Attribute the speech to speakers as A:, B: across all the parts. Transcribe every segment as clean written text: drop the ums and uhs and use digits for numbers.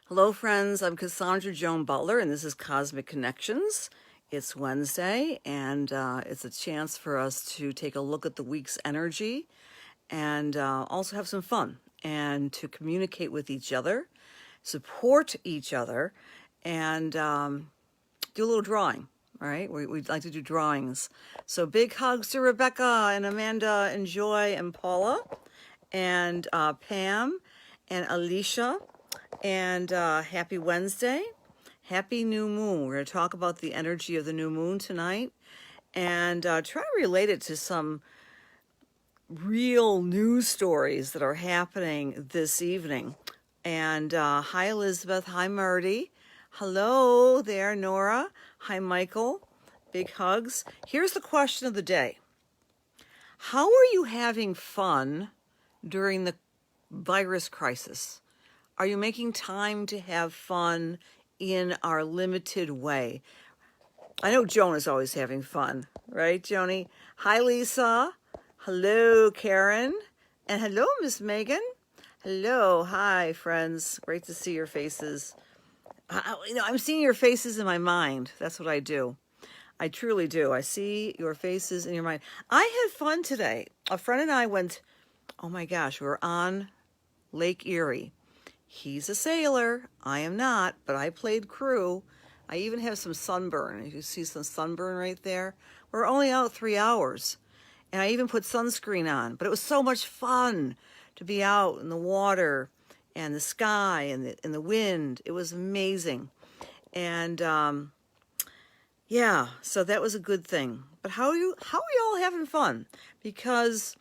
A: Hello, friends. I'm Cassandra Joan Butler, and this is Cosmic Connections. It's Wednesday, and it's a chance for us to take a look at the week's energy and also have some fun and to communicate with each other, support each other, and do a little drawing. All right, we'd like to do drawings. So big hugs to Rebecca and Amanda and Joy and Paula and Pam and Alicia. And happy Wednesday. Happy new moon. We're going to talk about the energy of the new moon tonight and try to relate it to some real news stories that are happening this evening. And hi, Elizabeth. Hi, Marty. Hello there, Nora. Hi, Michael. Big hugs. Here's the question of the day. How are you having fun during the virus crisis? Are you making time to have fun in our limited way? I know Joan is always having fun, right, Joni? Hi, Lisa. Hello, Karen. And hello, Miss Megan. Hello. Hi, friends. Great to see your faces. I'm seeing your faces in my mind. That's what I do. I truly do. I see your faces in your mind. I had fun today. A friend and I went, oh my gosh, we were on Lake Erie. He's a sailor. I am not, but I played crew. I even have some sunburn. You see some sunburn right there? We're only out 3 hours. And I even put sunscreen on. But it was so much fun to be out in the water and the sky and the wind. It was amazing. And yeah, so that was a good thing. But how are you all having fun? Because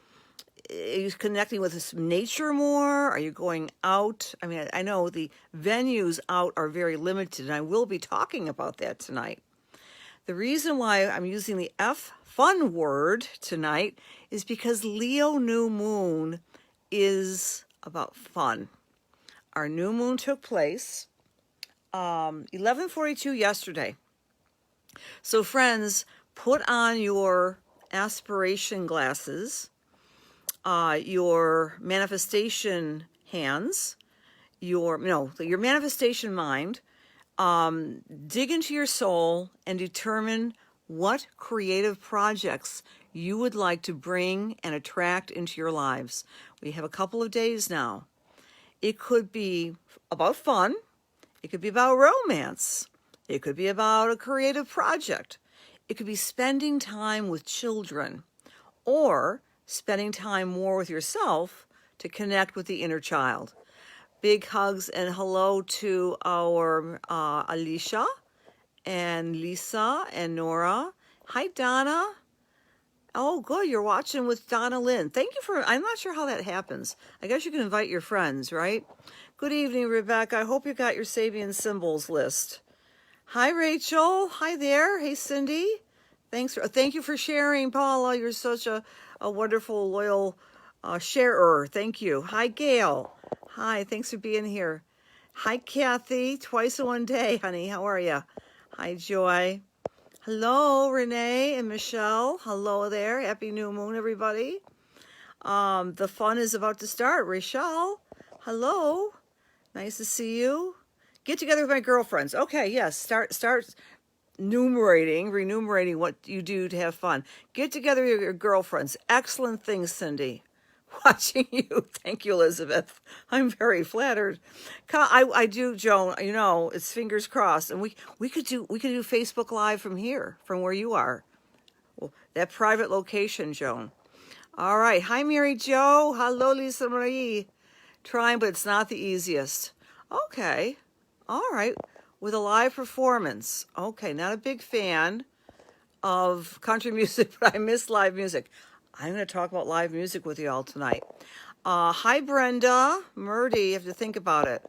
A: are you connecting with nature more? Are you going out? I mean, I know the venues out are very limited, and I will be talking about that tonight. The reason why I'm using the fun word tonight is because Leo new moon is about fun. Our new moon took place 11:42 yesterday. So friends, put on your aspiration glasses, your manifestation hands, your manifestation mind, dig into your soul and determine what creative projects you would like to bring and attract into your lives. We have a couple of days now. It could be about fun. It could be about romance. It could be about a creative project. It could be spending time with children or spending time more with yourself to connect with the inner child. Big hugs and hello to our Alicia and Lisa and Nora. Hi, Donna. Oh, good. You're watching with Donna Lynn. Thank you I'm not sure how that happens. I guess you can invite your friends, right? Good evening, Rebecca. I hope you got your Sabian symbols list. Hi, Rachel. Hi there. Hey, Cindy. Thank you for sharing, Paula. You're such a wonderful, loyal sharer. Thank you. Hi, Gail. Hi, thanks for being here. Hi, Kathy. Twice in one day, honey. How are you? Hi, Joy. Hello, Renee and Michelle. Hello there. Happy new moon, everybody. The fun is about to start. Rachel, hello. Nice to see you. Get together with my girlfriends. Okay, yes. Start renumerating what you do to have fun. Get together with your girlfriends. Excellent things, Cindy. Watching you. Thank you, Elizabeth. I'm very flattered. I do, Joan. You know, it's fingers crossed. And we could do Facebook Live from here, from where you are. Well, that private location, Joan. All right. Hi, Mary Jo. Hello, Lisa Marie. Trying, but it's not the easiest. Okay. All right. With a live performance. Okay, not a big fan of country music, but I miss live music. I'm going to talk about live music with you all tonight. Hi, Brenda. Murdy, you have to think about it.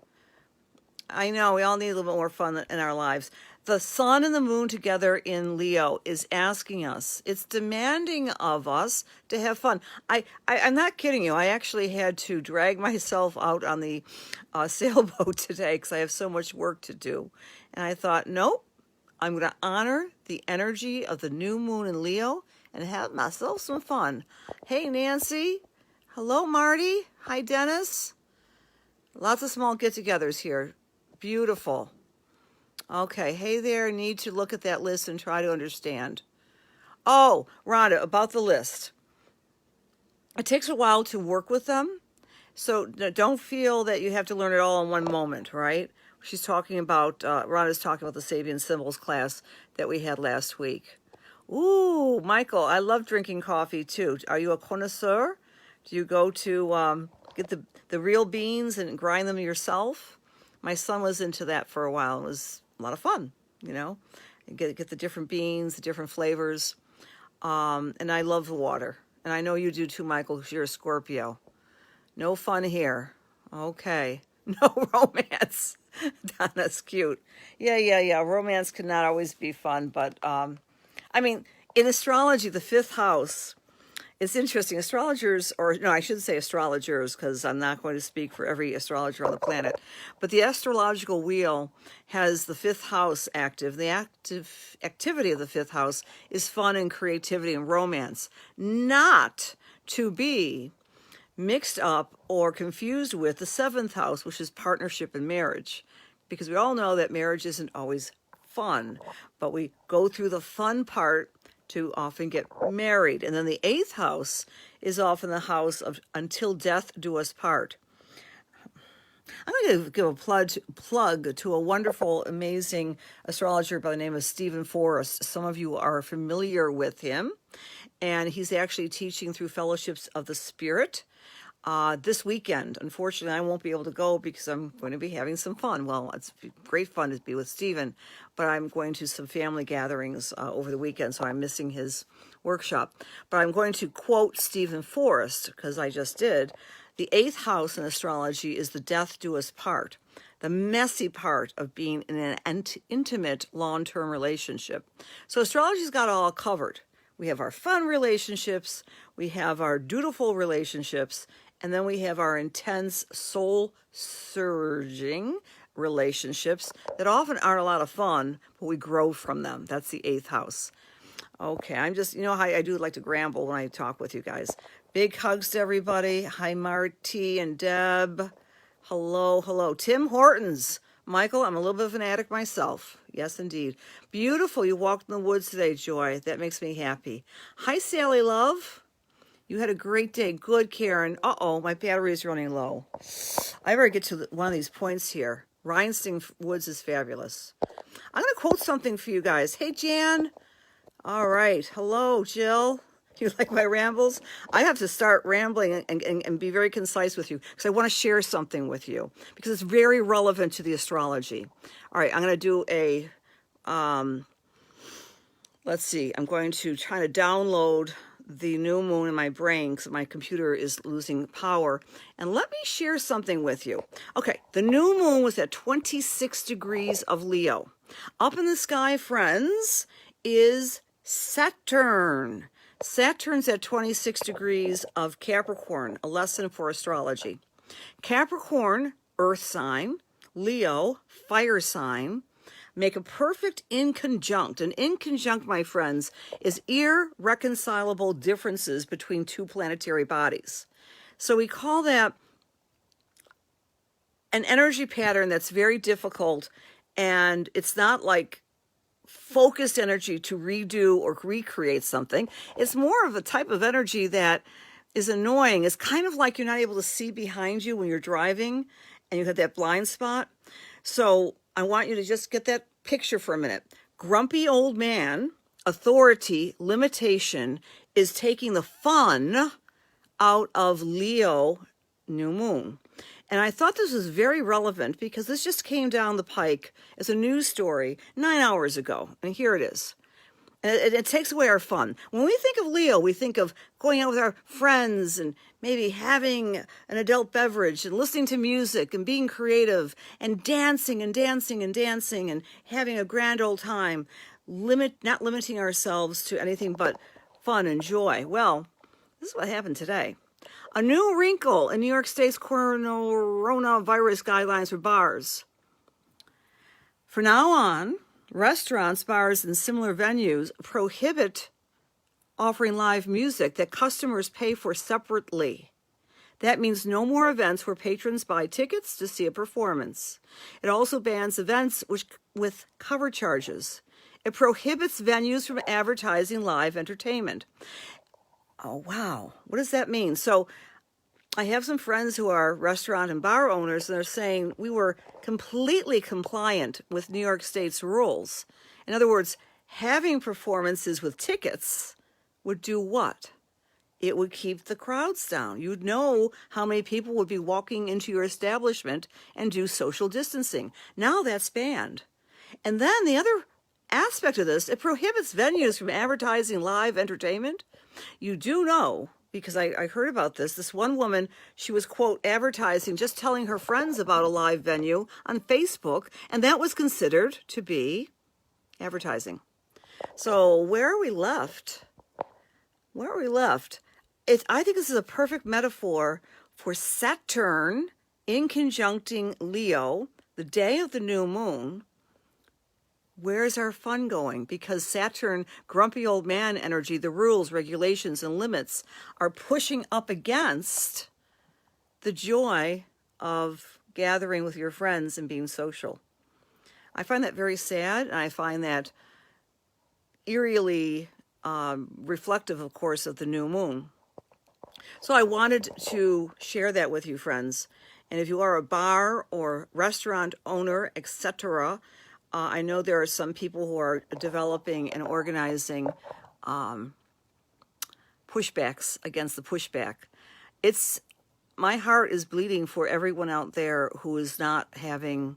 A: I know, we all need a little bit more fun in our lives. The sun and the moon together in Leo is asking us, it's demanding of us to have fun. I'm not kidding you. I actually had to drag myself out on the sailboat today because I have so much work to do. And I thought, nope, I'm going to honor the energy of the new moon in Leo and have myself some fun. Hey, Nancy. Hello, Marty. Hi, Dennis. Lots of small get-togethers here. Beautiful. Okay, hey there, need to look at that list and try to understand. Oh, Rhonda, about the list. It takes a while to work with them, so don't feel that you have to learn it all in one moment, right? She's talking about, Rhonda's talking about the Sabian Symbols class that we had last week. Ooh, Michael, I love drinking coffee too. Are you a connoisseur? Do you go to get the real beans and grind them yourself? My son was into that for a while. It was a lot of fun, you know? Get the different beans, the different flavors. And I love the water. And I know you do too, Michael, because you're a Scorpio. No fun here. Okay. No romance. Donna's cute. Yeah. Romance cannot always be fun. But, I mean, in astrology, the fifth house, it's interesting. Astrologers, or no, I shouldn't say astrologers, because I'm not going to speak for every astrologer on the planet. But the astrological wheel has the fifth house active. The active activity of the fifth house is fun and creativity and romance, not to be mixed up or confused with the seventh house, which is partnership and marriage. Because we all know that marriage isn't always fun, but we go through the fun part to often get married. And then the eighth house is often the house of until death do us part. I'm going to give a plug to a wonderful, amazing astrologer by the name of Stephen Forrest. Some of you are familiar with him, and he's actually teaching through Fellowships of the Spirit this weekend. Unfortunately, I won't be able to go because I'm going to be having some fun. Well, it's great fun to be with Stephen, but I'm going to some family gatherings over the weekend, so I'm missing his workshop. But I'm going to quote Stephen Forrest, because I just did. The eighth house in astrology is the death do us part, the messy part of being in an intimate long-term relationship. So astrology's got it all covered. We have our fun relationships, we have our dutiful relationships, and then we have our intense, soul-surging relationships that often aren't a lot of fun, but we grow from them. That's the eighth house. Okay, I'm just, you know how I do like to ramble when I talk with you guys. Big hugs to everybody. Hi, Marty and Deb. Hello. Tim Hortons. Michael, I'm a little bit of an addict myself. Yes, indeed. Beautiful. You walked in the woods today, Joy. That makes me happy. Hi, Sally Love. You had a great day. Good, Karen. Uh-oh, my battery is running low. I better get to one of these points here. Rhinestone Woods is fabulous. I'm going to quote something for you guys. Hey, Jan. All right. Hello, Jill. You like my rambles? I have to start rambling and be very concise with you because I want to share something with you because it's very relevant to the astrology. All right, I'm going to do a, let's see, I'm going to try to download the new moon in my brain because my computer is losing power. And let me share something with you. Okay, the new moon was at 26 degrees of Leo. Up in the sky, friends, is Saturn. Saturn's at 26 degrees of Capricorn, a lesson for astrology. Capricorn, earth sign, Leo, fire sign, make a perfect inconjunct. An inconjunct, my friends, is irreconcilable differences between two planetary bodies. So we call that an energy pattern that's very difficult, and it's not like focused energy to redo or recreate something. It's more of a type of energy that is annoying. It's kind of like you're not able to see behind you when you're driving and you have that blind spot. So I want you to just get that picture for a minute. Grumpy old man, authority, limitation is taking the fun out of Leo new moon. And I thought this was very relevant because this just came down the pike as a news story 9 hours ago. And here it is. And it takes away our fun. When we think of Leo, we think of going out with our friends and maybe having an adult beverage and listening to music and being creative and dancing and having a grand old time, not limiting ourselves to anything but fun and joy. Well, this is what happened today. A new wrinkle in New York State's coronavirus guidelines for bars. For now on, restaurants, bars, and similar venues prohibit offering live music that customers pay for separately. That means no more events where patrons buy tickets to see a performance. It also bans events with cover charges. It prohibits venues from advertising live entertainment. Oh, wow. What does that mean? So I have some friends who are restaurant and bar owners, and they're saying we were completely compliant with New York State's rules. In other words, having performances with tickets would do what? It would keep the crowds down. You'd know how many people would be walking into your establishment and do social distancing. Now that's banned. And then the other aspect of this, it prohibits venues from advertising live entertainment. You do know, because I heard about this one woman, she was, quote, advertising, just telling her friends about a live venue on Facebook, and that was considered to be advertising. So where are we left? Where are we left? I think this is a perfect metaphor for Saturn in conjuncting Leo, the day of the new moon. Where's our fun going? Because Saturn, grumpy old man energy, the rules, regulations, and limits are pushing up against the joy of gathering with your friends and being social. I find that very sad, and I find that eerily reflective, of course, of the new moon. So I wanted to share that with you, friends. And if you are a bar or restaurant owner, etc., I know there are some people who are developing and organizing pushbacks against the pushback. My heart is bleeding for everyone out there who is not having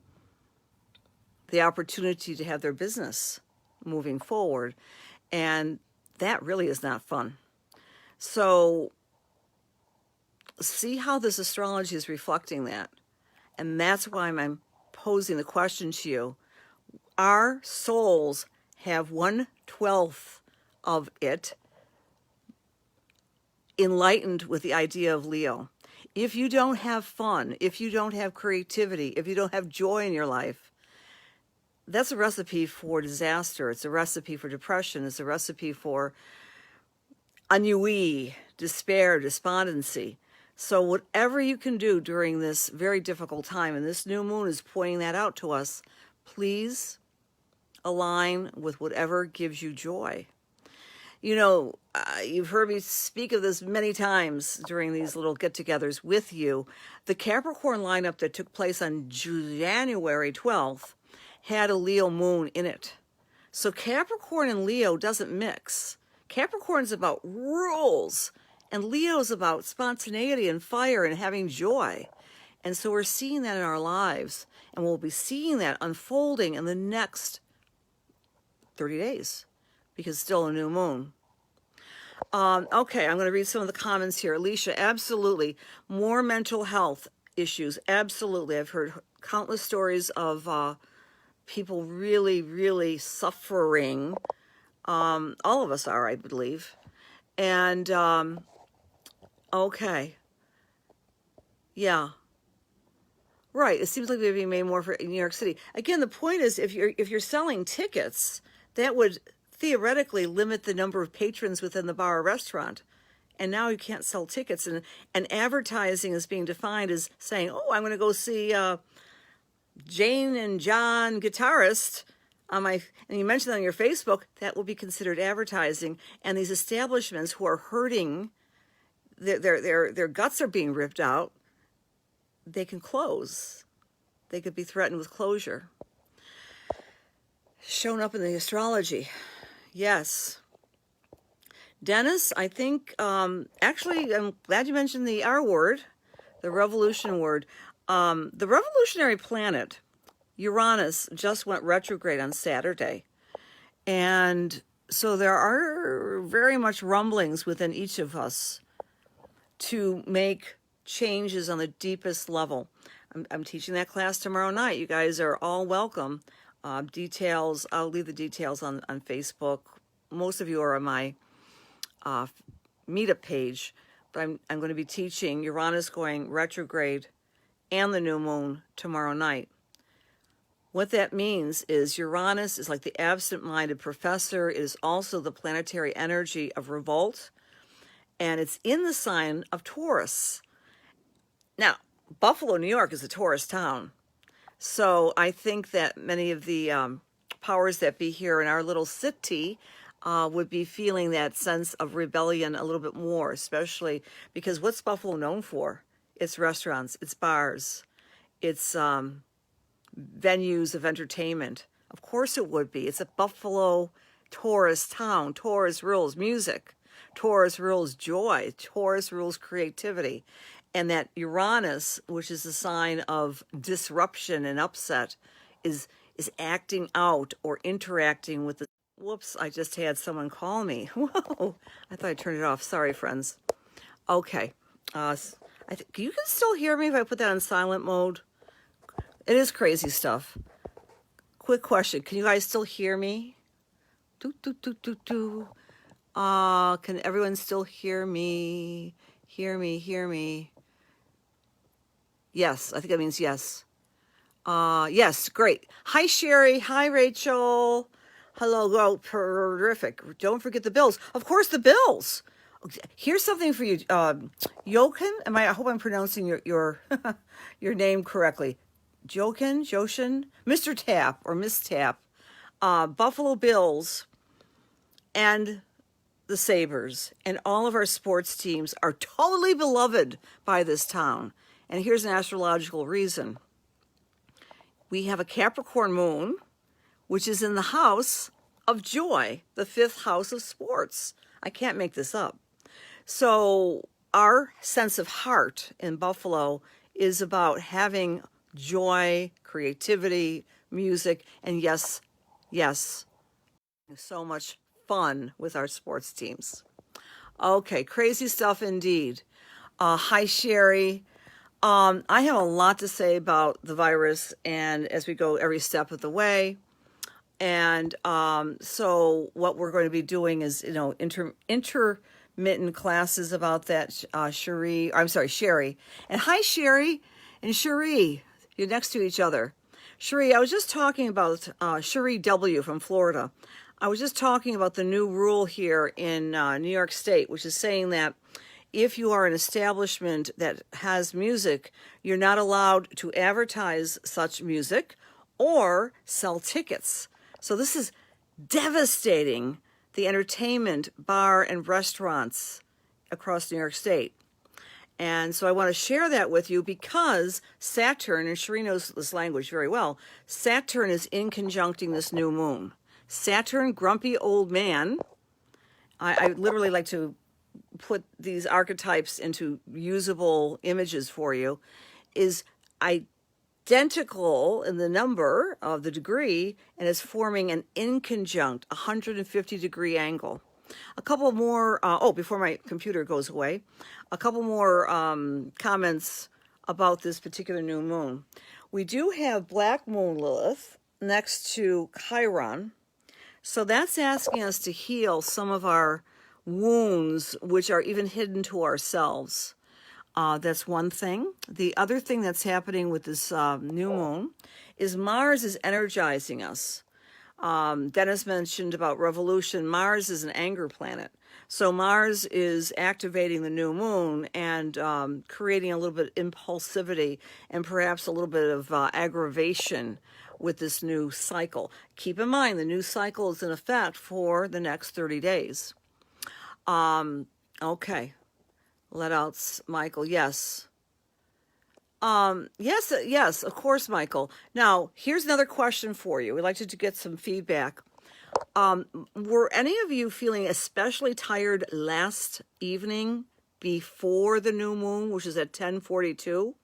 A: the opportunity to have their business moving forward. And that really is not fun. So see how this astrology is reflecting that. And that's why I'm posing the question to you. Our souls have 1/12 of it enlightened with the idea of Leo. If you don't have fun, if you don't have creativity, if you don't have joy in your life, that's a recipe for disaster. It's a recipe for depression. It's a recipe for ennui, despair, despondency. So whatever you can do during this very difficult time, and this new moon is pointing that out to us, please align with whatever gives you joy. You know, you've heard me speak of this many times during these little get-togethers with you. The Capricorn lineup that took place on January 12th had a Leo moon in it. So Capricorn and Leo doesn't mix. Capricorn's about rules, and Leo's about spontaneity and fire and having joy. And so we're seeing that in our lives, and we'll be seeing that unfolding in the next 30 days, because it's still a new moon. Okay, I'm going to read some of the comments here. Alicia, absolutely. More mental health issues, absolutely. I've heard countless stories of people really, really suffering. All of us are, I believe. And, okay. Yeah. Right. It seems like they're being made more for New York City. Again, the point is, if you're selling tickets, that would theoretically limit the number of patrons within the bar or restaurant. And now you can't sell tickets. And advertising is being defined as saying, oh, I'm going to go see Jane and John guitarist on and you mentioned that on your Facebook, that will be considered advertising. And these establishments who are hurting, their guts are being ripped out, they can close. They could be threatened with closure. Shown up in the astrology. Yes. Dennis, I think, actually, I'm glad you mentioned the R word, the revolution word. The revolutionary planet, Uranus, just went retrograde on Saturday. And so there are very much rumblings within each of us to make changes on the deepest level. I'm teaching that class tomorrow night. You guys are all welcome. Details, I'll leave the details on Facebook. Most of you are on my meetup page, but I'm going to be teaching Uranus going retrograde and the new moon tomorrow night. What that means is Uranus is like the absent-minded professor. It is also the planetary energy of revolt, and it's in the sign of Taurus. Now, Buffalo, New York is a Taurus town. So I think that many of the powers that be here in our little city would be feeling that sense of rebellion a little bit more, especially because what's Buffalo known for? It's restaurants, it's bars, it's venues of entertainment. Of course it would be. It's a Buffalo Taurus town. Taurus rules music. Taurus rules joy. Taurus rules creativity. And that Uranus, which is a sign of disruption and upset, is acting out or interacting with the... Whoops, I just had someone call me. Whoa, I thought I turned it off. Sorry, friends. Okay. You can still hear me if I put that on silent mode. It is crazy stuff. Quick question. Can you guys still hear me? Can everyone still hear me? Hear me. Yes, I think that means yes. Yes, great. Hi, Sherry. Hi, Rachel. Hello, go. Terrific. Don't forget the bills. Of course, the bills. Here's something for you. Jochen, I hope I'm pronouncing your your name correctly. Joshin, Mr. Tap or Miss Tap, Buffalo Bills, and the Sabres, and all of our sports teams are totally beloved by this town. And here's an astrological reason. We have a Capricorn Moon, which is in the house of joy, the 5th house of sports. I can't make this up. So our sense of heart in Buffalo is about having joy, creativity, music, and yes, so much fun with our sports teams. Okay, crazy stuff indeed. Hi, Sherry. I have a lot to say about the virus, and as we go every step of the way. And so what we're going to be doing is, intermittent classes about that, Sherry. And hi, Sherry and Cherie. You're next to each other. Cherie, I was just talking about Cherie W. from Florida. I was just talking about the new rule here in New York State, which is saying that if you are an establishment that has music, you're not allowed to advertise such music or sell tickets. So this is devastating the entertainment, bar, and restaurants across New York State. And so I want to share that with you because Saturn, and Cherie knows this language very well, Saturn is in conjuncting this new moon. Saturn, grumpy old man. I literally like to put these archetypes into usable images for you, is identical in the number of the degree and is forming an inconjunct 150-degree angle. A couple more, before my computer goes away, a couple more comments about this particular new moon. We do have Black Moon Lilith next to Chiron. So that's asking us to heal some of our wounds, which are even hidden to ourselves. That's one thing. The other thing that's happening with this new moon is Mars is energizing us. Dennis mentioned about revolution. Mars is an anger planet. So Mars is activating the new moon and creating a little bit of impulsivity and perhaps a little bit of aggravation with this new cycle. Keep in mind, the new cycle is in effect for the next 30 days. Okay. Let out, Michael. Yes. Yes, of course, Michael. Now, here's another question for you. We'd like to get some feedback. Were any of you feeling especially tired last evening before the new moon, which is at 10:42?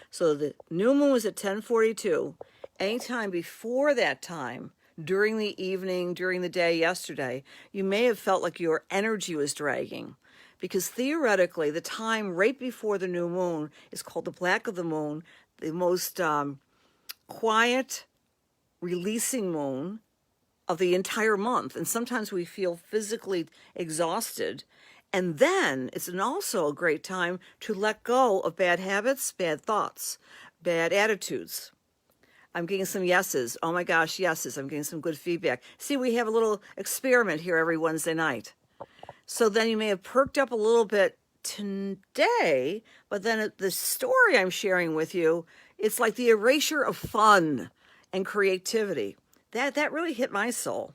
A: So the new moon was at 10:42. Anytime before that time, during the evening, during the day yesterday, you may have felt like your energy was dragging. Because theoretically, the time right before the new moon is called the black of the moon, the most quiet, releasing moon of the entire month. And sometimes we feel physically exhausted. And then it's also a great time to let go of bad habits, bad thoughts, bad attitudes. I'm getting some yeses. Oh my gosh, yeses. I'm getting some good feedback. See, we have a little experiment here every Wednesday night. So then you may have perked up a little bit today, but then the story I'm sharing with you, it's like the erasure of fun and creativity. That really hit my soul.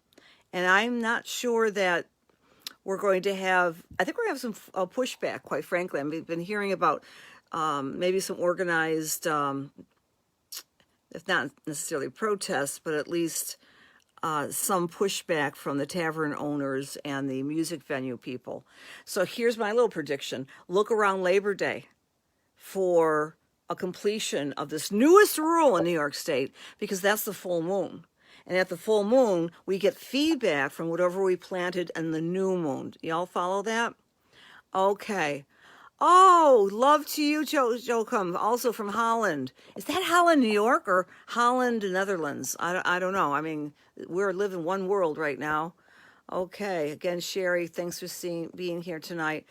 A: And I'm not sure that we're going to have, I think we're going to have some pushback, quite frankly. I've been hearing about maybe some organized, if not necessarily protests, but at least some pushback from the tavern owners and the music venue people. So here's my little prediction. Look around Labor Day for a completion of this newest rule in New York State, because that's the full moon. And at the full moon, we get feedback from whatever we planted in the new moon. Y'all follow that? Okay. Oh, love to you, Joachim, also from Holland. Is that Holland, New York, or Holland, Netherlands? I don't know. I mean, we're living one world right now. Okay. Again, Sherry, thanks for being here tonight.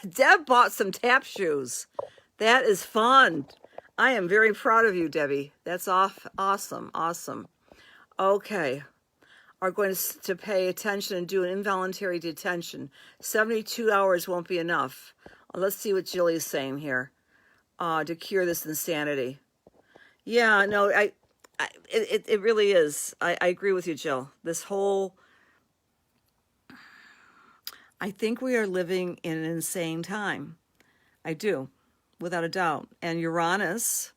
A: Deb bought some tap shoes. That is fun. I am very proud of you, Debbie. That's awesome. Awesome. Okay. Are going to pay attention and do an involuntary detention. 72 hours won't be enough. Let's see what Jilly's saying here to cure this insanity. Yeah, no, it really is. I agree with you, Jill. This whole, I think we are living in an insane time. I do, without a doubt. And Uranus,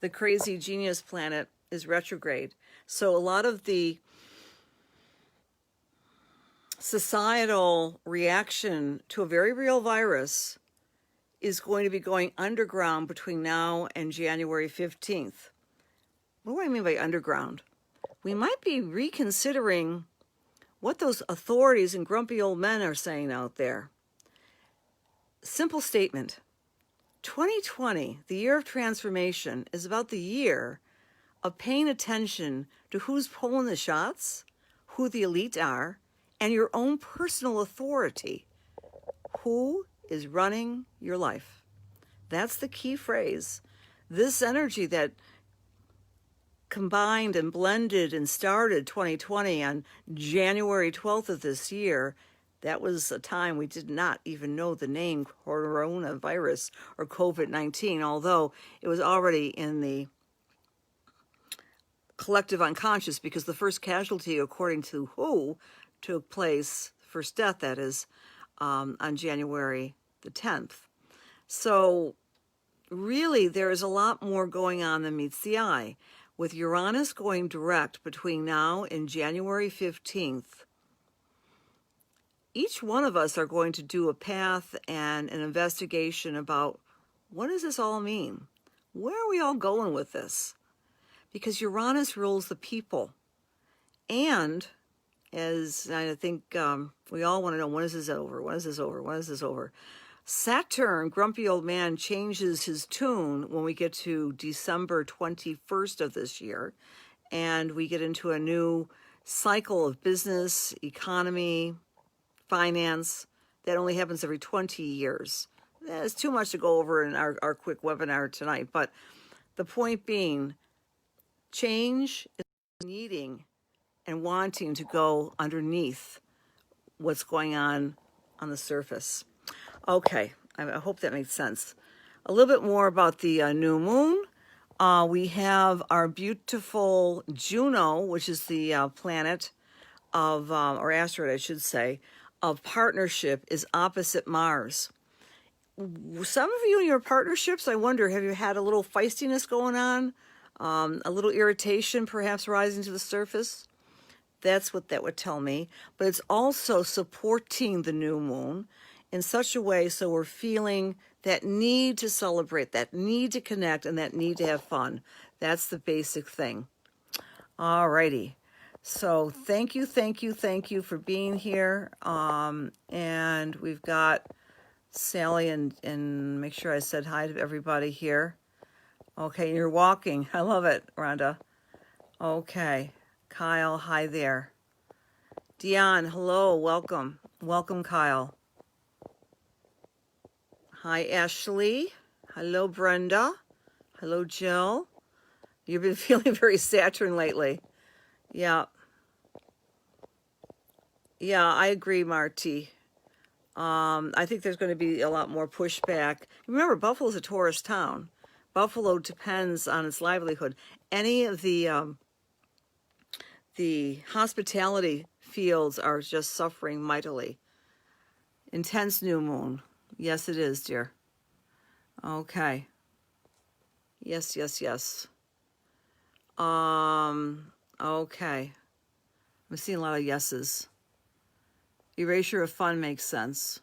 A: the crazy genius planet, is retrograde. So a lot of the societal reaction to a very real virus is going to be going underground between now and January 15th. What do I mean by underground? We might be reconsidering what those authorities and grumpy old men are saying out there. Simple statement. 2020, the year of transformation, is about the year of paying attention to who's pulling the shots, who the elite are, and your own personal authority. Who is running your life? That's the key phrase. This energy that combined and blended and started 2020 on January 12th of this year, that was a time we did not even know the name coronavirus or COVID-19, although it was already in the collective unconscious, because the first casualty, according to WHO, took place, first death that is, on January the 10th. So really there is a lot more going on than meets the eye. With Uranus going direct between now and January 15th, each one of us are going to do a path and an investigation about, what does this all mean? Where are we all going with this? Because Uranus rules the people. And as I think we all want to know, when is this over? When is this over? When is this over? Saturn, grumpy old man, changes his tune when we get to December 21st of this year. And we get into a new cycle of business, economy, finance. That only happens every 20 years. It's too much to go over in our quick webinar tonight. But the point being, change is needing and wanting to go underneath what's going on the surface. Okay, I hope that makes sense. A little bit more about the new moon. We have our beautiful Juno, which is the planet of, or asteroid, I should say, of partnership, is opposite Mars. Some of you in your partnerships, I wonder, have you had a little feistiness going on? A little irritation perhaps rising to the surface? That's what that would tell me. But it's also supporting the new moon in such a way so we're feeling that need to celebrate, that need to connect, and that need to have fun. That's the basic thing. All righty. So thank you for being here. And we've got Sally, and make sure I said hi to everybody here. Okay, you're walking. I love it, Rhonda. Okay. Kyle, hi there. Dion, hello, welcome. Welcome, Kyle. Hi, Ashley. Hello, Brenda. Hello, Jill. You've been feeling very Saturn lately. Yeah. Yeah, I agree, Marty. I think there's going to be a lot more pushback. Remember, Buffalo's a tourist town. Buffalo depends on its livelihood. Any of the hospitality fields are just suffering mightily. Intense new moon. Yes, it is, dear. Okay. Yes, yes, yes. Okay. I'm seeing a lot of yeses. Erasure of fun makes sense.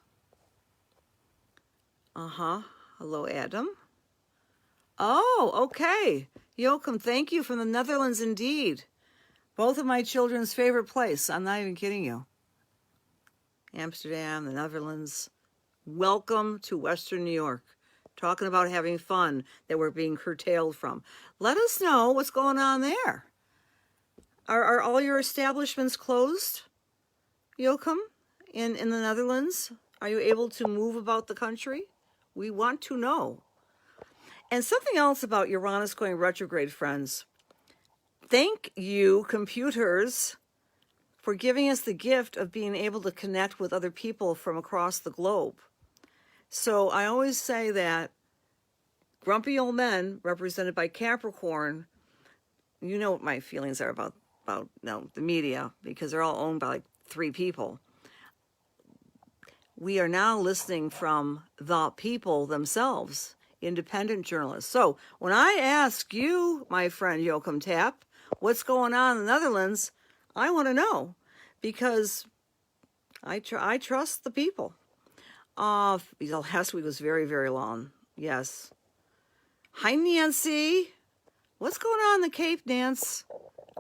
A: Hello, Adam. Oh, okay. Joachim, thank you, from the Netherlands indeed. Both of my children's favorite place. I'm not even kidding you. Amsterdam, the Netherlands. Welcome to Western New York. Talking about having fun that we're being curtailed from. Let us know what's going on there. Are all your establishments closed, Joachim, in the Netherlands? Are you able to move about the country? We want to know. And something else about Uranus going retrograde, friends. Thank you, computers, for giving us the gift of being able to connect with other people from across the globe. So I always say that grumpy old men, represented by Capricorn, you know what my feelings are about the media, because they're all owned by like 3 people. We are now listening from the people themselves, independent journalists. So when I ask you, my friend Joachim Tapp, what's going on in the Netherlands, I want to know, because I trust the people. The last week was very, very long. Yes. Hi, Nancy. What's going on in the Cape, Nance?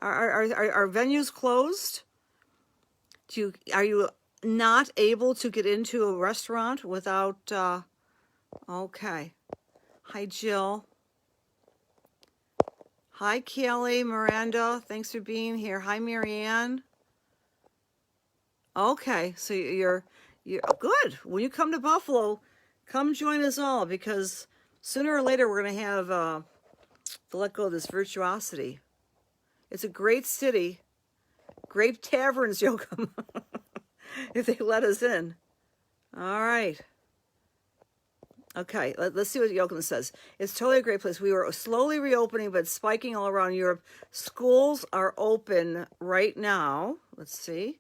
A: Are venues closed? Are you not able to get into a restaurant without? Okay. Hi, Jill. Hi, Kelly, Miranda. Thanks for being here. Hi, Marianne. Okay, so you're good. When you come to Buffalo, come join us all, because sooner or later we're going to have to let go of this virtuosity. It's a great city, great taverns, Joachim, if they let us in. All right. Okay, let's see what Joachim says. It's totally a great place. We were slowly reopening, but spiking all around Europe. Schools are open right now. Let's see.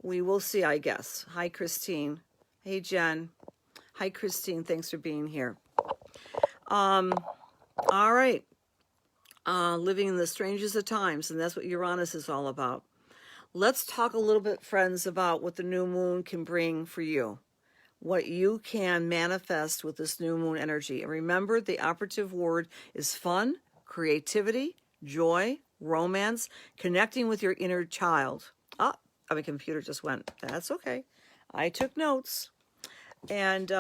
A: We will see, I guess. Hi, Christine. Hey, Jen. Hi, Christine. Thanks for being here. All right. Living in the strangest of times, and that's what Uranus is all about. Let's talk a little bit, friends, about what the new moon can bring for you, what you can manifest with this new moon energy. And remember, the operative word is fun, creativity, joy, romance, connecting with your inner child. My computer just went. That's okay. I took notes. And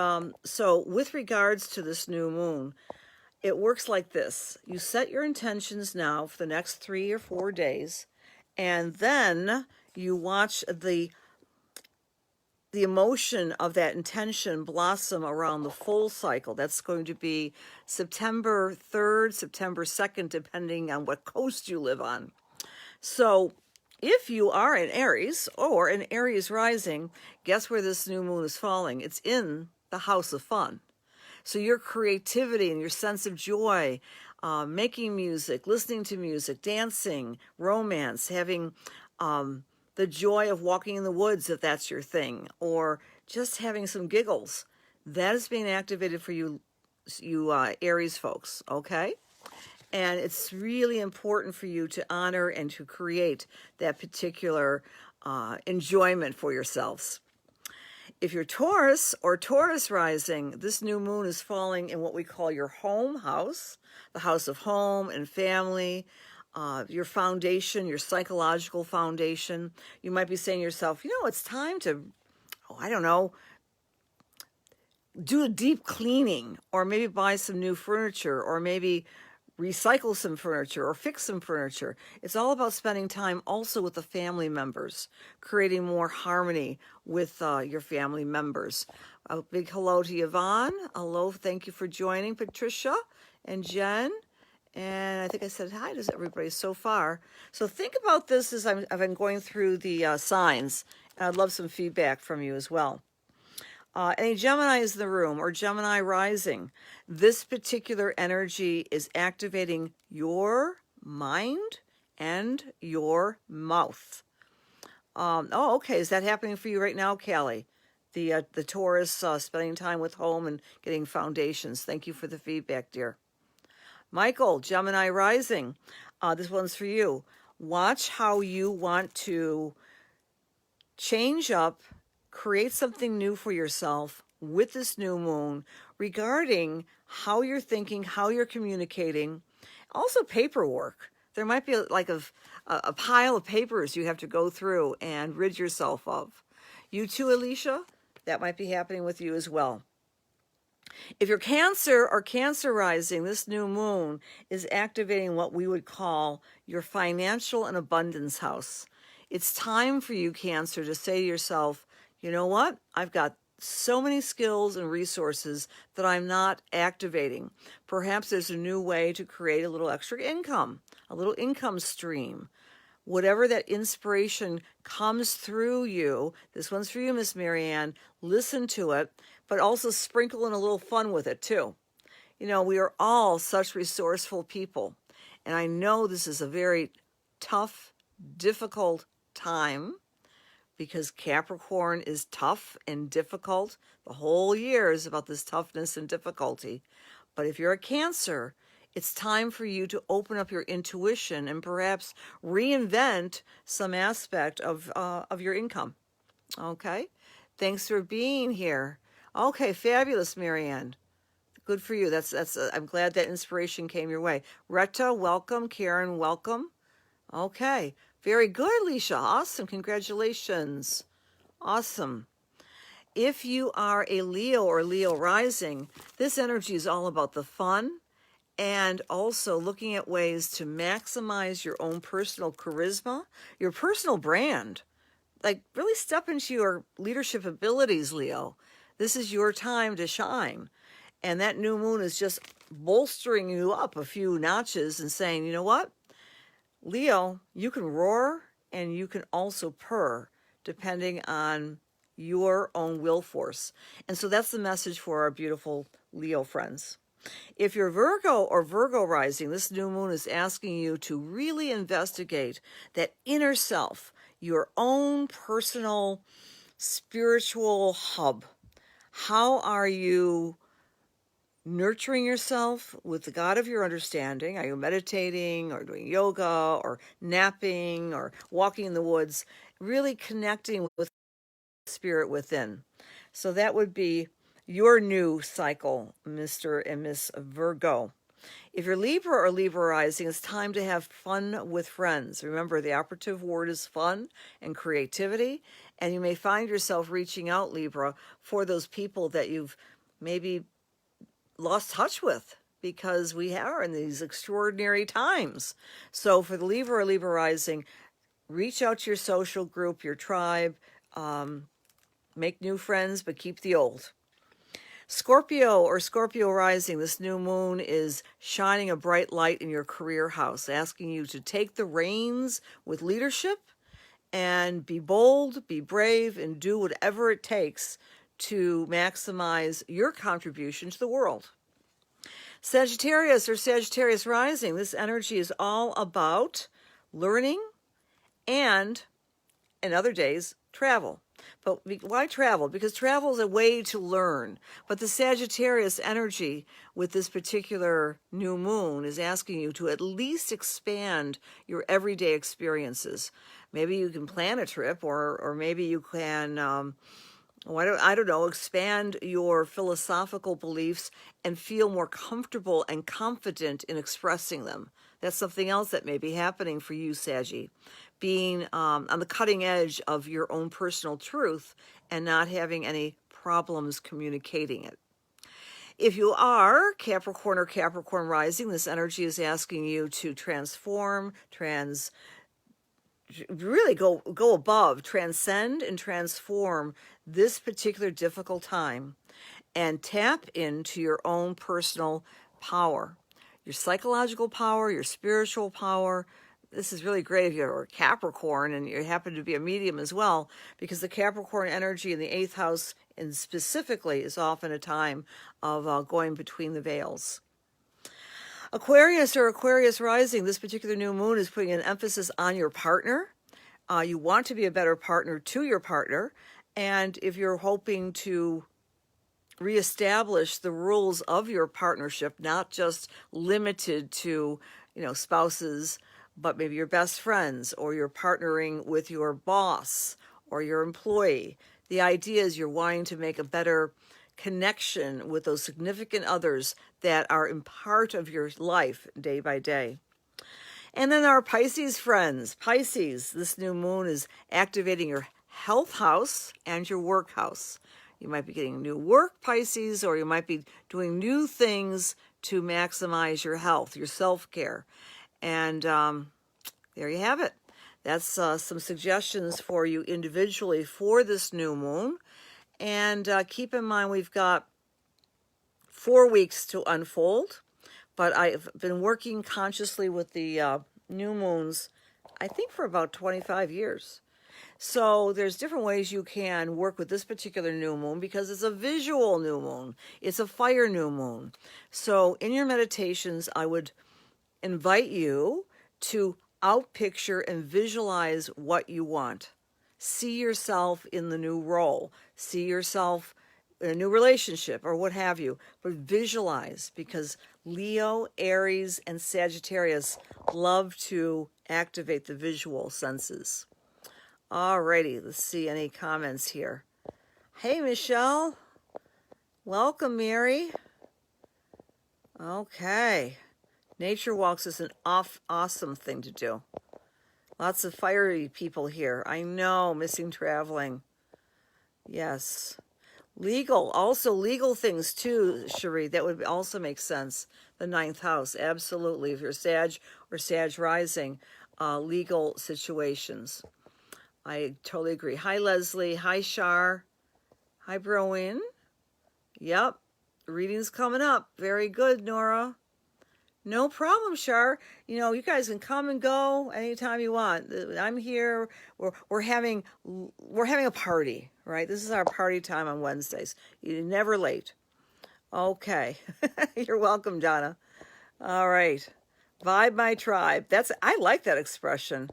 A: so with regards to this new moon, it works like this. You set your intentions now for the next 3 or 4 days, and then you watch the emotion of that intention blossom around the full cycle. That's going to be September 3rd, September 2nd, depending on what coast you live on. So if you are an Aries or an Aries rising, guess where this new moon is falling? It's in the house of fun. So your creativity and your sense of joy, making music, listening to music, dancing, romance, having the joy of walking in the woods, if that's your thing, or just having some giggles, that is being activated for you Aries folks, okay? And it's really important for you to honor and to create that particular enjoyment for yourselves. If you're Taurus or Taurus rising, this new moon is falling in what we call your home house, the house of home and family, your foundation, your psychological foundation. You might be saying to yourself, it's time to, do a deep cleaning, or maybe buy some new furniture, or maybe recycle some furniture or fix some furniture. It's all about spending time also with the family members, creating more harmony with your family members. A big hello to Yvonne. Hello, thank you for joining, Patricia and Jen. And I think I said hi to everybody so far. So think about this as I've been going through the signs I'd love some feedback from you as well. Any Geminis in the room or Gemini rising, this particular energy is activating your mind and your mouth. Oh, okay. Is that happening for you right now, Callie? The Taurus spending time with home and getting foundations. Thank you for the feedback, dear. Michael, Gemini rising. This one's for you. Watch how you want to change up, create something new for yourself with this new moon regarding how you're thinking, how you're communicating, also paperwork. There might be like a pile of papers you have to go through and rid yourself of. You too, Alicia, that might be happening with you as well. If you're Cancer or Cancer rising, this new moon is activating what we would call your financial and abundance house. It's time for you, Cancer, to say to yourself, you know what? I've got so many skills and resources that I'm not activating. Perhaps there's a new way to create a little extra income, a little income stream. Whatever that inspiration comes through you, this one's for you, Miss Marianne, listen to it, but also sprinkle in a little fun with it too. You know, we are all such resourceful people. And I know this is a very tough, difficult time because Capricorn is tough and difficult. The whole year is about this toughness and difficulty. But if you're a Cancer, it's time for you to open up your intuition and perhaps reinvent some aspect of your income. Okay? Thanks for being here. Okay, fabulous, Marianne. Good for you. I'm glad that inspiration came your way. Retta, welcome. Karen, welcome. Okay, very good, Alicia. Awesome. Congratulations. Awesome. If you are a Leo or Leo rising, this energy is all about the fun and also looking at ways to maximize your own personal charisma, your personal brand. Like really step into your leadership abilities, Leo. This is your time to shine. And that new moon is just bolstering you up a few notches and saying, you know what? Leo, you can roar and you can also purr depending on your own will force. And so that's the message for our beautiful Leo friends. If you're Virgo or Virgo rising, this new moon is asking you to really investigate that inner self, your own personal spiritual hub. How are you nurturing yourself with the God of your understanding? Are you meditating or doing yoga or napping or walking in the woods? Really connecting with spirit within. So that would be your new cycle, Mr. and Miss Virgo. If you're Libra or Libra rising, it's time to have fun with friends. Remember, the operative word is fun and creativity. And you may find yourself reaching out, Libra, for those people that you've maybe lost touch with because we are in these extraordinary times. So for the Libra or Libra rising, reach out to your social group, your tribe, make new friends, but keep the old. Scorpio or Scorpio rising, this new moon is shining a bright light in your career house, asking you to take the reins with leadership and be bold, be brave, and do whatever it takes to maximize your contribution to the world. Sagittarius or Sagittarius rising, this energy is all about learning and, in other days, travel. But why travel? Because travel is a way to learn. But the Sagittarius energy with this particular new moon is asking you to at least expand your everyday experiences. Maybe you can plan a trip, or maybe you can, I don't know, expand your philosophical beliefs and feel more comfortable and confident in expressing them. That's something else that may be happening for you, Saggy. Being on the cutting edge of your own personal truth and not having any problems communicating it. If you are Capricorn or Capricorn rising, this energy is asking you to transform, really go above, transcend and transform this particular difficult time and tap into your own personal power, your psychological power, your spiritual power, this is really great if you're a Capricorn and you happen to be a medium as well, because the Capricorn energy in the 8th house and specifically is often a time of going between the veils. Aquarius or Aquarius rising, this particular new moon is putting an emphasis on your partner. You want to be a better partner to your partner. And if you're hoping to reestablish the rules of your partnership, not just limited to, spouses, but maybe your best friends, or you're partnering with your boss or your employee. The idea is you're wanting to make a better connection with those significant others that are in part of your life day by day. And then our Pisces friends. Pisces, this new moon is activating your health house and your work house. You might be getting new work, Pisces, or you might be doing new things to maximize your health, your self-care. And there you have it. That's some suggestions for you individually for this new moon. And keep in mind, we've got 4 weeks to unfold, but I've been working consciously with the new moons, I think, for about 25 years. So there's different ways you can work with this particular new moon because it's a visual new moon. It's a fire new moon. So in your meditations, I would invite you to outpicture and visualize what you want. See yourself in the new role. See yourself in a new relationship or what have you. But visualize, because Leo, Aries, and Sagittarius love to activate the visual senses. Alrighty, let's see any comments here. Hey, Michelle. Welcome, Mary. Okay. Nature walks is an awesome thing to do. Lots of fiery people here. I know, missing traveling. Yes. Legal, also legal things too, Cherie. That would also make sense. The 9th house, absolutely. If you're Sag or Sag rising, legal situations. I totally agree. Hi, Leslie. Hi, Shar. Hi, Broin. Yep. Reading's coming up. Very good, Nora. No problem, Shar. You guys can come and go anytime you want. I'm here. We're having a party, right? This is our party time on Wednesdays. You're never late. Okay. You're welcome, Donna. All right. Vibe my tribe. I like that expression.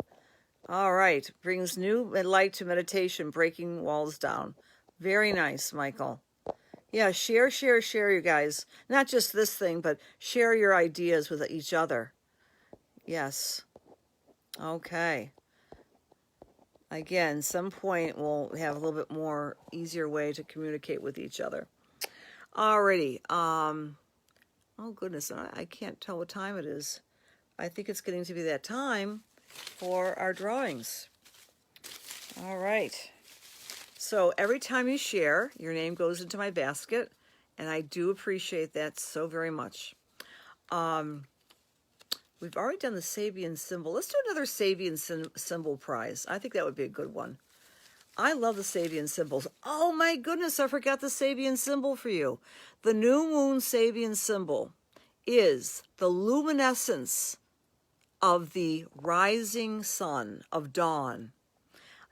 A: All right. Brings new light to meditation, breaking walls down. Very nice, Michael. Yeah, share, you guys. Not just this thing, but share your ideas with each other. Yes. Okay. Again, some point we'll have a little bit more easier way to communicate with each other. Alrighty. Oh, goodness. I can't tell what time it is. I think it's getting to be that time for our drawings. All right. So every time you share, your name goes into my basket, and I do appreciate that so very much. We've already done the Sabian symbol. Let's do another Sabian symbol prize. I think that would be a good one. I love the Sabian symbols. Oh my goodness, I forgot the Sabian symbol for you. The new moon Sabian symbol is the luminescence of the rising sun, of dawn.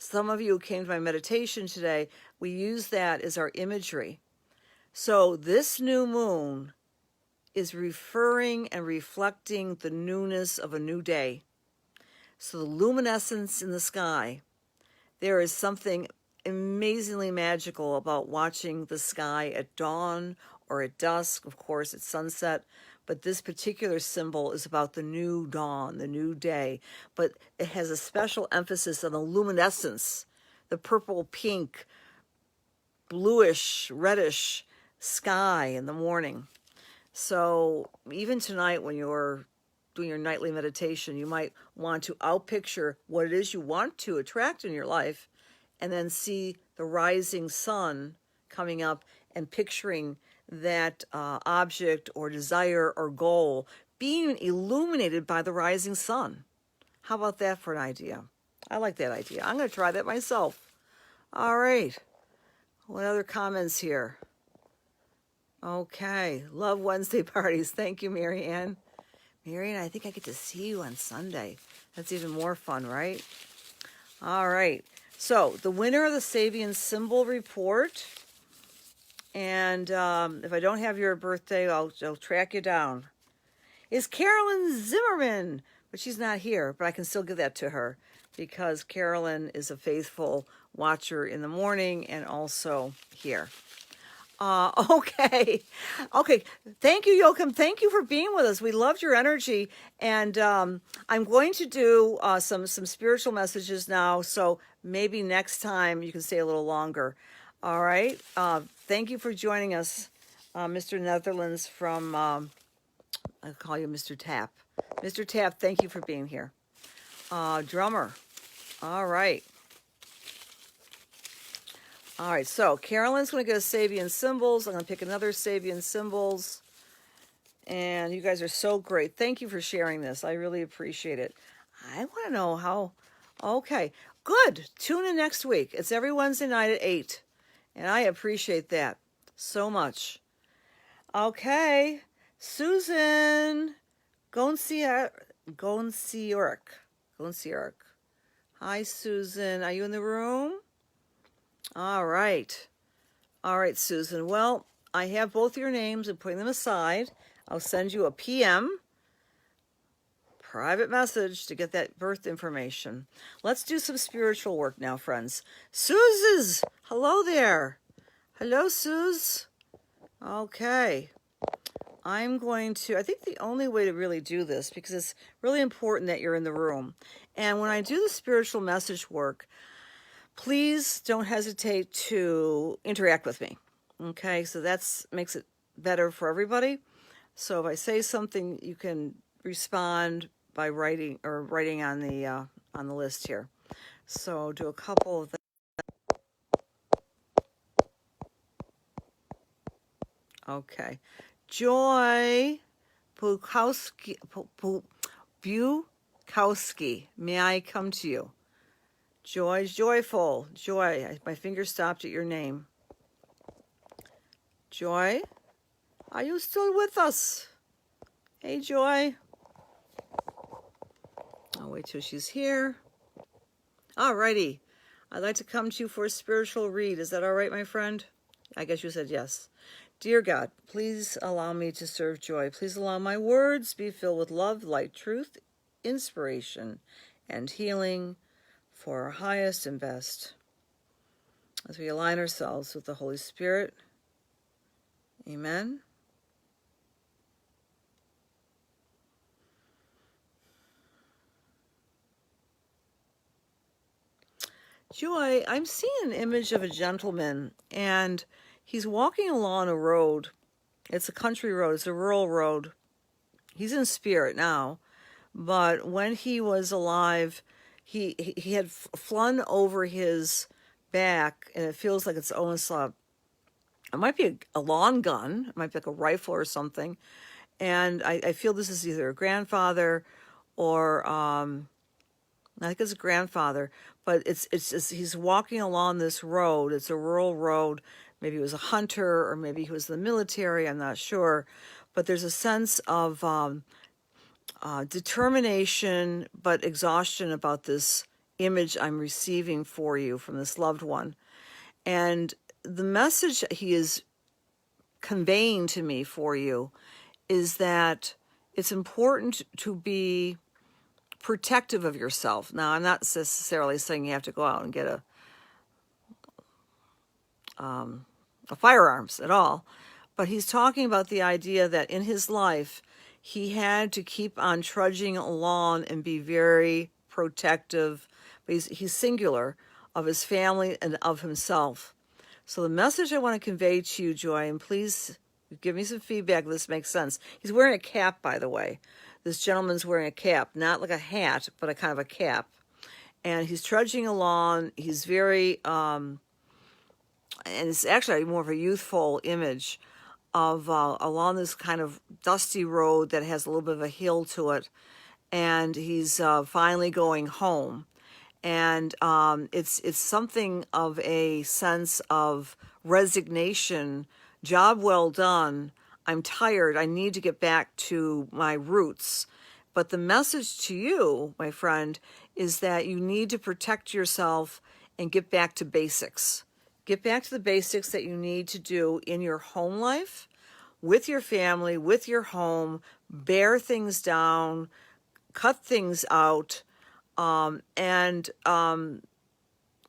A: Some of you who came to my meditation today, we use that as our imagery. So this new moon is referring and reflecting the newness of a new day. So the luminescence in the sky, there is something amazingly magical about watching the sky at dawn or at dusk. Of course, at sunset. But this particular symbol is about the new dawn, the new day. But it has a special emphasis on the luminescence, the purple, pink, bluish, reddish sky in the morning. So even tonight when you're doing your nightly meditation, you might want to outpicture what it is you want to attract in your life, and then see the rising sun coming up and picturing that object or desire or goal being illuminated by the rising sun. How about that for an idea? I like that idea. I'm going to try that myself. All right. What other comments here? Okay. Love Wednesday parties. Thank you, Mary Ann. Marion, I think I get to see you on Sunday. That's even more fun, right? All right. So the winner of the Sabian Symbol Report, and if I don't have your birthday, I'll track you down, is Carolyn Zimmerman. But she's not here, but I can still give that to her because Carolyn is a faithful watcher in the morning and also here. Okay. Thank you, Joachim. Thank you for being with us. We loved your energy. And I'm going to do some spiritual messages now. So maybe next time you can stay a little longer. All right. Thank you for joining us, Mr. Netherlands from, I'll call you Mr. Tap. Mr. Tap, thank you for being here. Drummer. All right. All right, so Carolyn's going to go Sabian Symbols. I'm going to pick another Sabian Symbols. And you guys are so great. Thank you for sharing this. I really appreciate it. I want to know how... Okay, good. Tune in next week. It's every Wednesday night at 8. And I appreciate that so much. Okay, Susan Gonsiork. Hi, Susan. Are you in the room? All right, Susan. Well, I have both your names and putting them aside. I'll send you a PM, private message, to get that birth information. Let's do some spiritual work now, friends. Suze, hello there. Hello, Suze. Okay. I think the only way to really do this, because it's really important that you're in the room. And when I do the spiritual message work, please don't hesitate to interact with me. Okay, so that makes it better for everybody. So if I say something, you can respond by writing on the list here. So I'll do a couple of them. Okay, Joy Bukowski, may I come to you? Joyful. Joy, my finger stopped at your name. Joy, are you still with us? Hey, Joy. I'll wait till she's here. Alrighty. I'd like to come to you for a spiritual read. Is that all right, my friend? I guess you said yes. Dear God, please allow me to serve Joy. Please allow my words be filled with love, light, truth, inspiration, and healing for our highest and best. As we align ourselves with the Holy Spirit. Amen. Joy, I'm seeing an image of a gentleman, and he's walking along a road. It's a country road. It's a rural road. He's in spirit now, but when he was alive, he had flung over his back, and it feels like it's almost it might be a long gun. It might be like a rifle or something. And I feel this is either a grandfather or I think it's a grandfather. But it's just, he's walking along this road. It's a rural road. Maybe he was a hunter, or maybe he was in the military. I'm not sure. But there's a sense of determination, but exhaustion about this image I'm receiving for you from this loved one. And the message he is conveying to me for you is that it's important to be protective of yourself. Now, I'm not necessarily saying you have to go out and get a firearms at all, but he's talking about the idea that in his life, he had to keep on trudging along and be very protective. But he's singular of his family and of himself. So the message I want to convey to you, Joy, and please give me some feedback if this makes sense. He's wearing a cap, by the way. This gentleman's wearing a cap, not like a hat, but a kind of a cap. And he's trudging along. He's very, and it's actually more of a youthful image of along this kind of dusty road that has a little bit of a hill to it. And he's finally going home. And it's something of a sense of resignation. Job well done. I'm tired. I need to get back to my roots. But the message to you, my friend, is that you need to protect yourself and get back to basics. Get back to the basics that you need to do in your home life, with your family, with your home. Bear things down, cut things out, and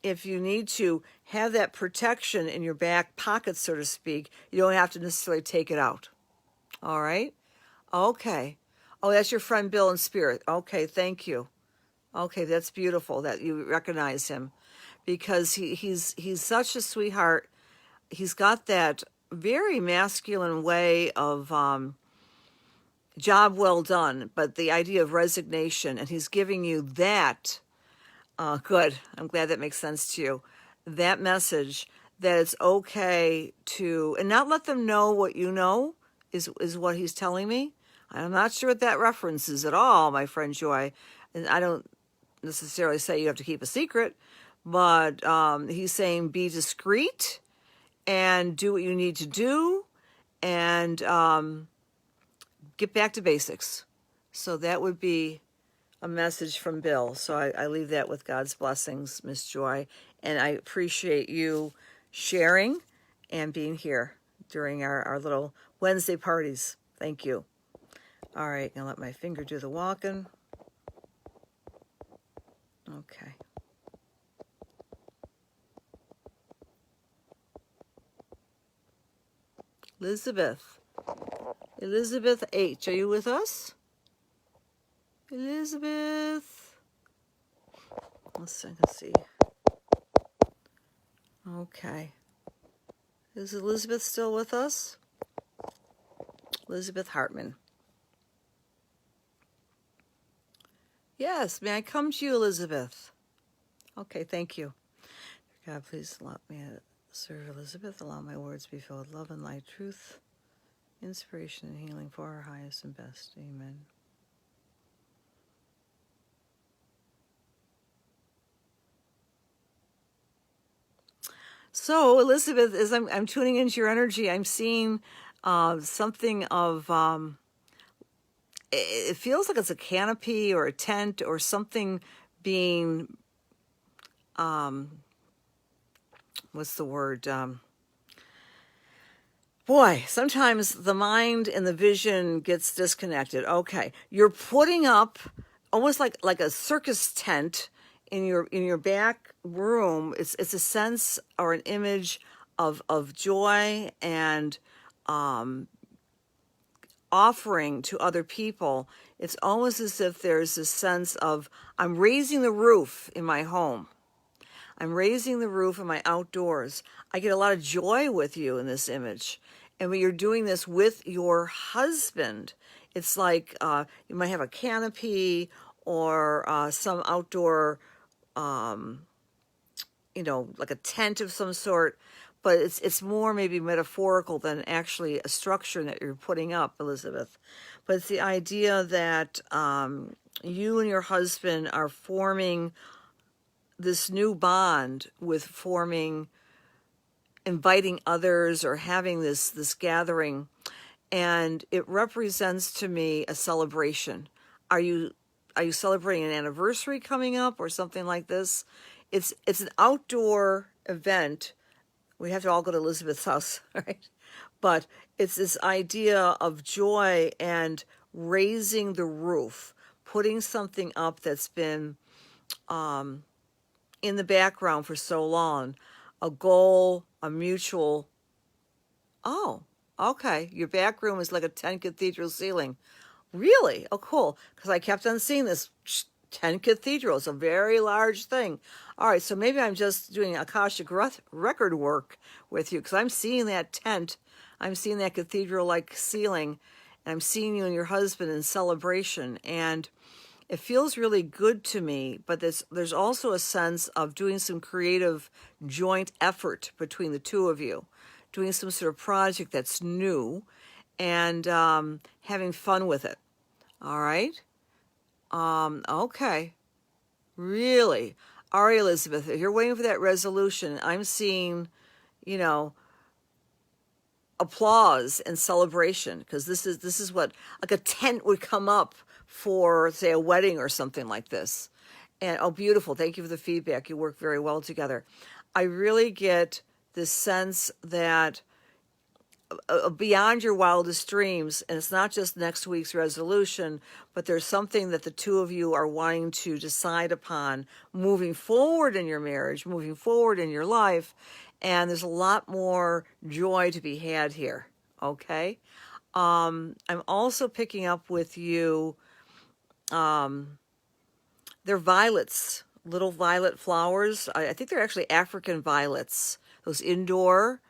A: if you need to have that protection in your back pocket, so to speak, you don't have to necessarily take it out. All right? Okay. Oh, that's your friend Bill in spirit. Okay, thank you. Okay, that's beautiful that you recognize him, because he's such a sweetheart. He's got that very masculine way of job well done, but the idea of resignation, and he's giving you that. Good. I'm glad that makes sense to you. That message that it's okay to, and not let them know what you know is what he's telling me. I'm not sure what that reference is at all, my friend Joy. And I don't necessarily say you have to keep a secret, but he's saying be discreet and do what you need to do, and get back to basics. So that would be a message from Bill. So I leave that with God's blessings, Miss Joy. And I appreciate you sharing and being here during our little Wednesday parties. Thank you. All right, gonna let my finger do the walking. Okay. Elizabeth H., are you with us? Elizabeth. Let's see. Okay. Is Elizabeth still with us? Elizabeth Hartman. Yes, may I come to you, Elizabeth? Okay, thank you. God, please let me serve Elizabeth. Allow my words to be filled with love and light, truth, inspiration, and healing for our highest and best. Amen. So, Elizabeth, as I'm tuning into your energy, I'm seeing something of, it feels like it's a canopy or a tent or something being, what's the word? Boy, sometimes the mind and the vision gets disconnected. Okay, you're putting up almost like a circus tent in your back room. It's a sense or an image of joy and offering to other people. It's almost as if there's a sense of, I'm raising the roof in my home. I'm raising the roof in my outdoors. I get a lot of joy with you in this image. And when you're doing this with your husband, it's like you might have a canopy or some outdoor, like a tent of some sort. But it's more maybe metaphorical than actually a structure that you're putting up, Elizabeth. But it's the idea that you and your husband are forming this new bond with inviting others or having this gathering, and it represents to me a celebration. Are you celebrating an anniversary coming up or something like this? It's an outdoor event. We have to all go to Elizabeth's house, right? But it's this idea of joy and raising the roof, putting something up that's been in the background for so long, a goal, a mutual. Oh, okay. Your back room is like a 10 cathedral ceiling. Really? Oh, cool. Because I kept on seeing this 10 cathedrals, a very large thing. All right, so maybe I'm just doing Akashic record work with you, because I'm seeing that tent. I'm seeing that cathedral-like ceiling, and I'm seeing you and your husband in celebration. And it feels really good to me, but there's also a sense of doing some creative joint effort between the two of you, doing some sort of project that's new and having fun with it. All right? Okay. Really? All right, Elizabeth, if you're waiting for that resolution, I'm seeing, applause and celebration, because this is what, like a tent would come up for, say, a wedding or something like this. And, oh, beautiful. Thank you for the feedback. You work very well together. I really get this sense that beyond your wildest dreams, and it's not just next week's resolution, but there's something that the two of you are wanting to decide upon moving forward in your marriage, moving forward in your life, and there's a lot more joy to be had here, okay? I'm also picking up with you, they're violets, little violet flowers. I think they're actually African violets, those indoor.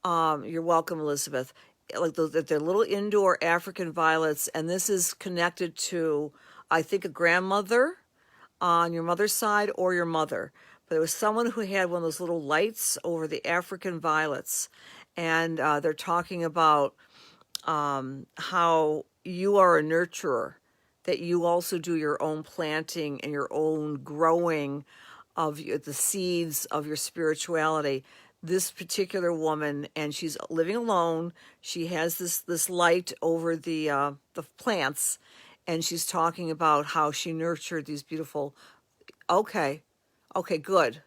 A: You're welcome, Elizabeth. Like those, they're little indoor African violets, and this is connected to, I think, a grandmother on your mother's side or your mother. But there was someone who had one of those little lights over the African violets, and they're talking about how you are a nurturer, that you also do your own planting and your own growing of the seeds of your spirituality. This particular woman, and she's living alone. She has this light over the plants, and she's talking about how she nurtured these beautiful. Okay, good.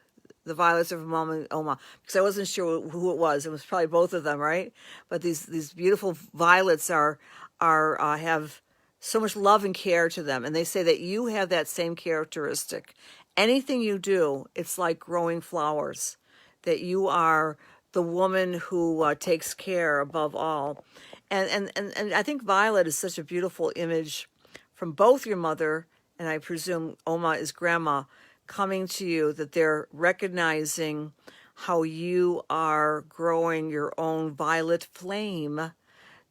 A: The violets of Oma, because I wasn't sure who it was. It was probably both of them, right? But these beautiful violets are have so much love and care to them, and they say that you have that same characteristic. Anything you do, it's like growing flowers. That you are the woman who takes care above all. And I think violet is such a beautiful image from both your mother, and I presume Oma is grandma, coming to you, that they're recognizing how you are growing your own violet flame.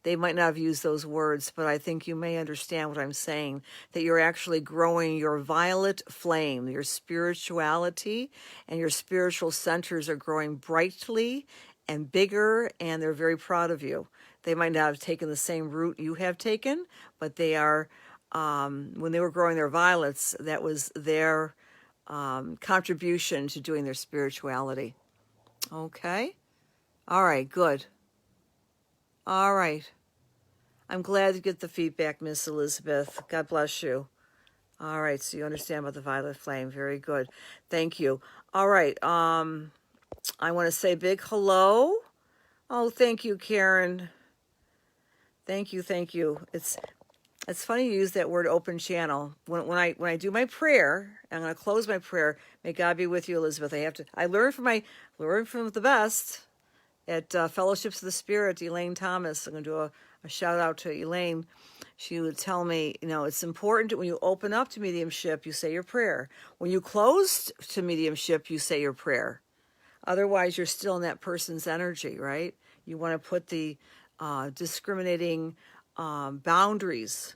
A: They might not have used those words, but I think you may understand what I'm saying, that you're actually growing your violet flame, your spirituality and your spiritual centers are growing brightly and bigger, and they're very proud of you. They might not have taken the same route you have taken, but they are, when they were growing their violets, that was their contribution to doing their spirituality. Okay? All right, good. All right. I'm glad to get the feedback, Miss Elizabeth. God bless you. All right, so you understand about the violet flame. Very good. Thank you. All right. I want to say big hello. Oh, thank you, Karen. Thank you. It's funny you use that word open channel. When I do my prayer, I'm going to close my prayer. May God be with you, Elizabeth. I learned from the best at Fellowships of the Spirit, Elaine Thomas. I'm going to do a shout out to Elaine. She would tell me, it's important when you open up to mediumship, you say your prayer. When you close to mediumship, you say your prayer. Otherwise, you're still in that person's energy, right? You want to put the discriminating boundaries.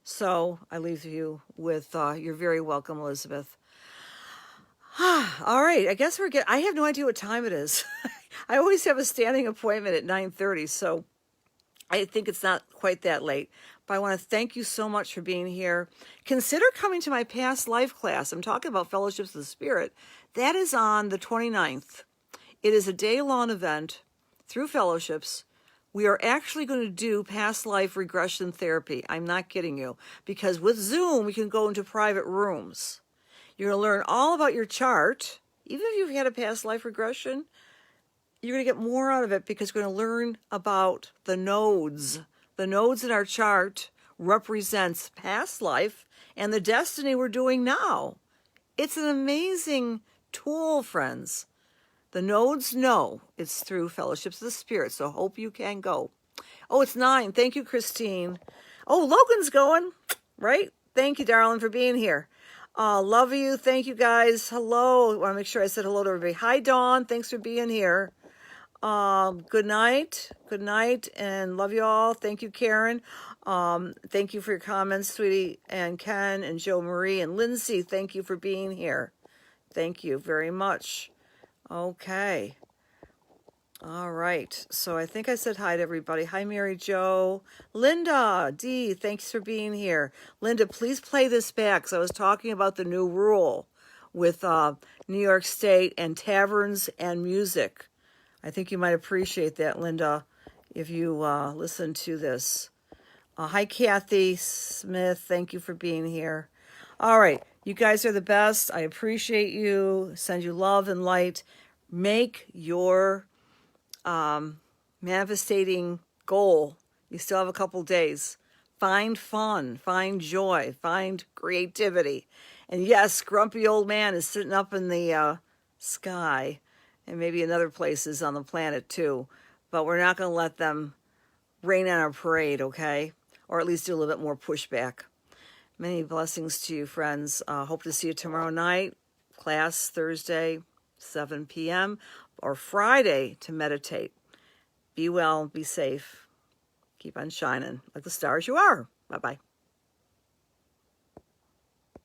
A: So I leave you with, you're very welcome, Elizabeth. All right, I guess I have no idea what time it is. I always have a standing appointment at 9:30, so I think it's not quite that late. But I want to thank you so much for being here. Consider coming to my past life class. I'm talking about Fellowships of the Spirit. That is on the 29th. It is a day-long event through Fellowships. We are actually going to do past life regression therapy. I'm not kidding you. Because with Zoom, we can go into private rooms. You're going to learn all about your chart. Even if you've had a past life regression, you're going to get more out of it because you're going to learn about the nodes. The nodes in our chart represents past life and the destiny we're doing now. It's an amazing tool, friends. The nodes know it's through Fellowships of the Spirit, so hope you can go. Oh, it's 9. Thank you, Christine. Oh, Logan's going, right? Thank you, darling, for being here. Love you. Thank you, guys. Hello. I want to make sure I said hello to everybody. Hi, Dawn. Thanks for being here. Good night, and love you all. Thank you, Karen. Thank you for your comments, sweetie, and Ken and Joe Marie and Lindsay. Thank you for being here. Thank you very much. Okay. All right. So I think I said hi to everybody. Hi, Mary Jo. Linda D, thanks for being here. Linda, please play this back. So I was talking about the new rule with New York State and taverns and music. I think you might appreciate that, Linda, if you listen to this. Hi, Kathy Smith. Thank you for being here. All right. You guys are the best. I appreciate you. Send you love and light. Make your manifesting goal. You still have a couple days. Find fun, find joy, find creativity. And yes, grumpy old man is sitting up in the sky and maybe in other places on the planet too. But we're not going to let them rain on our parade, okay? Or at least do a little bit more pushback. Many blessings to you, friends. Hope to see you tomorrow night. Class Thursday, 7 p.m. or Friday to meditate. Be well, be safe. Keep on shining like the stars you are. Bye-bye.